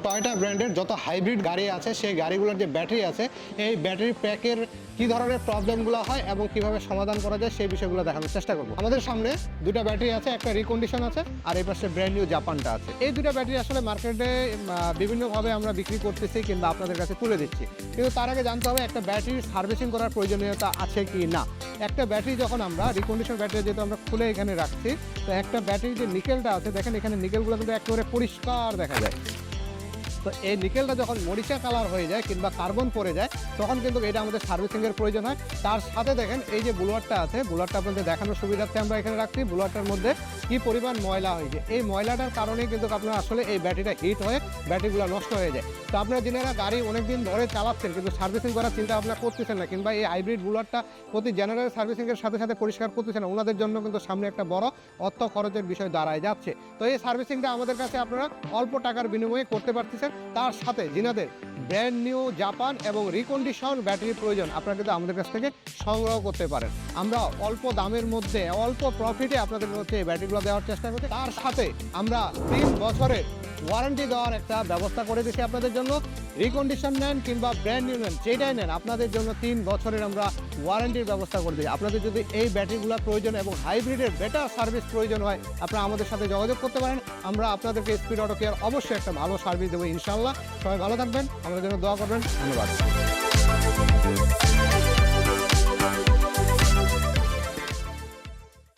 Toyota ব্র্যান্ডের যত hybrid গাড়ি আছে সেই গাড়িগুলোর যে ব্যাটারি আছে এই ব্যাটারি প্যাকের কী ধরনের প্রবলেমগুলো হয় এবং কিভাবে সমাধান করা যায় সেই বিষয়গুলো দেখানোর চেষ্টা করবো। আমাদের সামনে দুটা ব্যাটারি আছে, একটা রিকন্ডিশন আছে আর এই পাশে ব্র্যান্ড নিউ জাপানটা আছে। এই দুটা ব্যাটারি আসলে মার্কেটে বিভিন্নভাবে আমরা বিক্রি করতেছি কিংবা আপনাদের কাছে তুলে দিচ্ছি, কিন্তু তার আগে জানতে হবে একটা ব্যাটারির সার্ভিসিং করার প্রয়োজনীয়তা আছে কি না। একটা ব্যাটারি যখন আমরা রিকন্ডিশন ব্যাটারি যেহেতু আমরা খুলে এখানে রাখছি, তো একটা ব্যাটারির যে নিকেলটা আছে দেখেন এখানে নিকেলগুলো কিন্তু একেবারে পরিষ্কার দেখা যায়। তো এই নিকেলটা যখন মরিচা কালার হয়ে যায় কিংবা কার্বন পড়ে যায় তখন কিন্তু এটা আমাদের সার্ভিসিংয়ের প্রয়োজন হয়। তার সাথে দেখেন এই যে ব্লোয়ারটা আছে, ব্লোয়ারটা আপনাদের দেখানোর সুবিধার্থে আমরা এখানে রাখছি। ব্লোয়ারটার মধ্যে কি পরিমাণ ময়লা হয়েছে, এই ময়লাটার কারণেই কিন্তু আপনার আসলে এই ব্যাটারিটা হিট হয়ে ব্যাটারিগুলো নষ্ট হয়ে যায়। তো আপনারা যারা গাড়ি অনেকদিন ধরে চালাচ্ছেন কিন্তু সার্ভিসিং করার চিন্তা ভাবনা করতেছেন না কিংবা এই হাইব্রিড ব্লোয়ারটা প্রতি জেনারেল সার্ভিসিংয়ের সাথে সাথে পরিষ্কার করতেছেন না, ওনাদের জন্য কিন্তু সামনে একটা বড় অর্থ খরচের বিষয় দাঁড়ায় যাচ্ছে। তো এই সার্ভিসিংটা আমাদের কাছে আপনারা অল্প টাকার বিনিময়ে করতে পারতেছেন। তার সাথে যিনাদের ব্র্যান্ড নিউ জাপান এবং রিকন্ডিশন ব্যাটারি প্রয়োজন আপনারা কিন্তু আমাদের কাছ থেকে সংগ্রহ করতে পারেন। আমরা অল্প দামের মধ্যে অল্প প্রফিটে আপনাদের হচ্ছে এই ব্যাটারিগুলো দেওয়ার চেষ্টা করছি। তার সাথে আমরা 3 বছরের ওয়ারেন্টি দেওয়ার একটা ব্যবস্থা করে দিচ্ছি আপনাদের জন্য। রিকন্ডিশন নেন কিংবা ব্র্যান্ড নিউ নেন, যেটাই নেন আপনাদের জন্য 3 বছরের আমরা ওয়ারেন্টির ব্যবস্থা করে দিই। আপনাদের যদি এই ব্যাটারিগুলো প্রয়োজন এবং হাইব্রিডের বেটার সার্ভিস প্রয়োজন হয় আপনারা আমাদের সাথে যোগাযোগ করতে পারেন। আমরা আপনাদেরকে স্পিড অটো কেয়ার অবশ্যই একটা ভালো সার্ভিস দেবো ইনশাল্লাহ। সবাই ভালো থাকবেন, আমাদের জন্য দোয়া করবেন। ধন্যবাদ।